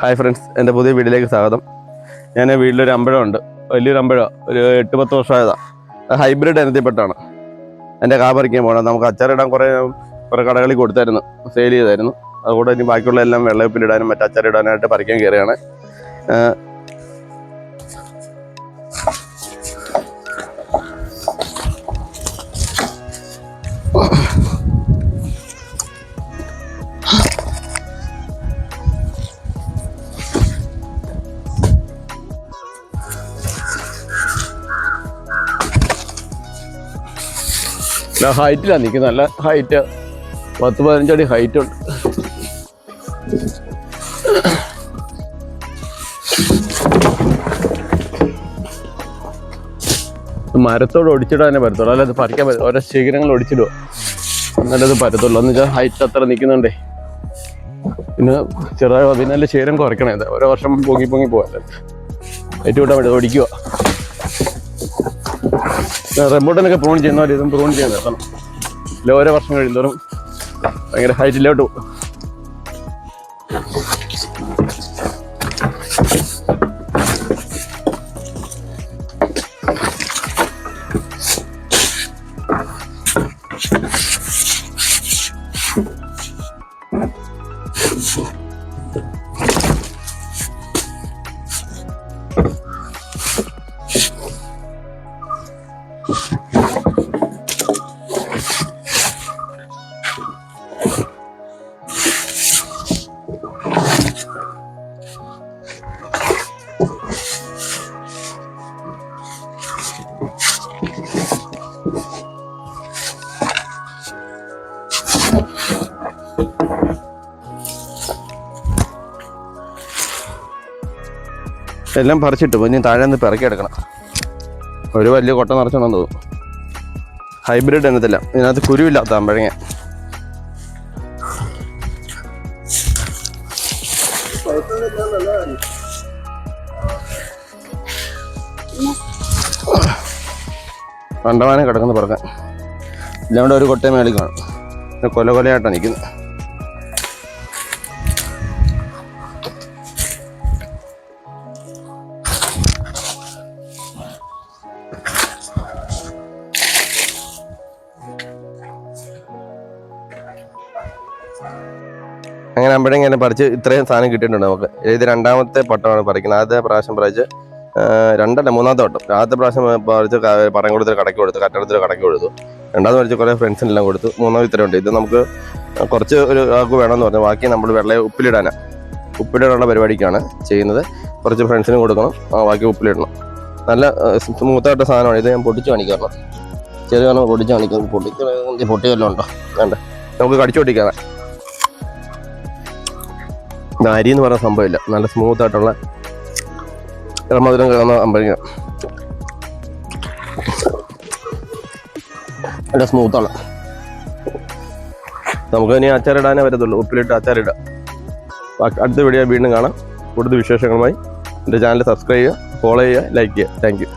Hi friends, എൻ്റെ പുതിയ വീട്ടിലേക്ക് സ്വാഗതം. ഞാൻ വീട്ടിലൊരു അമ്പഴമുണ്ട്, വലിയൊരു അമ്പഴം, ഒരു 8-10 വർഷമായതാണ്. ഹൈബ്രിഡ് ഇനത്തിൽപ്പെട്ടാണ്. എൻ്റെ കാ പറിക്കാൻ പോകണം. നമുക്ക് അച്ചാറിടാൻ കുറേ കടകളിൽ കൊടുത്തായിരുന്നു, സെയിൽ ചെയ്തായിരുന്നു. അതുകൂടെ ഇനി ബാക്കിയുള്ള എല്ലാം വെള്ളയപ്പിലിടാനും മറ്റു അച്ചാറിടാനായിട്ട് പറിക്കാൻ കയറിയാണ്. ഹൈറ്റിലാണ് നിൽക്കുന്നത്, നല്ല ഹൈറ്റ്, 10-15 അടി ഹൈറ്റ് ഉണ്ട്. മരത്തോട് ഒടിച്ചിടാനേ പറ്റത്തുള്ളൂ, അല്ലാതെ പറിക്കാൻ പറ്റും. ഓരോ ശേഖരങ്ങൾ ഒടിച്ചിടുക നല്ലത് പറ്റത്തുള്ളൂ. എന്ന് വെച്ചാൽ ഹൈറ്റ് അത്ര നിൽക്കുന്നുണ്ടേ. പിന്നെ ചെറുതായി അതിനല്ല ശേഖരം കുറയ്ക്കണേ. ഓരോ വർഷം പൊങ്ങി പോകാൻ ഹൈറ്റ് വിട്ടാൻ പറ്റും, ഒടിക്കുക. റെമ്പോട്ടനൊക്കെ പ്രൂൺ ചെയ്യുന്ന പോലെ ഇതും പ്രൂൺ ചെയ്യാൻ നിർത്തണം. ഇല്ല, ഓരോ വർഷം കഴിയുന്നതോറും ഭയങ്കര ഹൈറ്റിലോട്ട് പോകും. എല്ലാം പറിച്ചിട്ടു. ഇനി താഴെ നിന്ന് പിറക്കിയെടുക്കണം. ഒരു വലിയ കൊട്ട നിറച്ചോണെന്ന് തോന്നുന്നു. ഹൈബ്രിഡ് എന്നതില്ല, ഇതിനകത്ത് കുരുവില്ലാത്ത അമ്പഴങ്ങ. കണ്ടമാനം കിടക്കുന്ന പറക്കാൻ ഇല്ലാണ്ട് ഒരു കൊട്ടയും മേളിൽ കാണും. കൊലകൊലയായിട്ടാണ് നിൽക്കുന്നത്. അങ്ങനെ അമ്പഴങ്ങനെ പറിച്ച് ഇത്രയും സാധനം കിട്ടിയിട്ടുണ്ട് നമുക്ക്. ഇത് രണ്ടാമത്തെ പട്ടമാണ് പറിക്കുന്നത്. ആദ്യത്തെ പ്രാവശ്യം പറിച്ച് 2-3 വട്ടം. ആദ്യത്തെ പ്രാവശ്യം പറിച്ച് പറയും കൊടുത്തിട്ട് കടയ്ക്ക് കൊടുത്തു, കട്ടടത്തിൽ കടയ്ക്ക് കൊടുത്തു. രണ്ടാമത് പറിച്ച് കുറേ ഫ്രണ്ട്സിനെല്ലാം കൊടുത്തു. മൂന്നാമത് ഇത്രയുണ്ട്. ഇത് നമുക്ക് കുറച്ച് ഒരു ആൾക്ക് വേണമെന്ന് പറഞ്ഞു. ബാക്കി നമ്മൾ ഉപ്പിലിടാനുള്ള പരിപാടിക്കാണ് ചെയ്യുന്നത്. കുറച്ച് ഫ്രണ്ട്സിനും കൊടുക്കണം, ബാക്കി ഉപ്പിലിടണം. നല്ല സ്മൂത്തായിട്ട സാധനമാണ് ഇത്. ഞാൻ പൊട്ടിച്ച് കാണിക്കാം. ചെറിയ പൊട്ടിച്ച് കാണിക്കാം. പൊട്ടിയെല്ലാം ഉണ്ടോ വേണ്ട, നമുക്ക് കടിച്ചു പൊട്ടിക്കാം. അരി എന്ന് പറയുന്ന സംഭവമില്ല, നല്ല സ്മൂത്തായിട്ടുള്ള മധുരം കിടന്ന അമ്പഴങ്ങ. നല്ല സ്മൂത്താണ്. നമുക്ക് ഇനി അച്ചാറിടാനേ വരത്തുള്ളൂ. ഉപ്പിലിട്ട് അച്ചാറിടാം. അടുത്ത വീഡിയോ വീണ്ടും കാണാം. കൂടുതൽ വിശേഷങ്ങളുമായി എൻ്റെ ചാനൽ സബ്സ്ക്രൈബ് ചെയ്യുക, ഫോളോ ചെയ്യുക, ലൈക്ക് ചെയ്യുക. Thank you.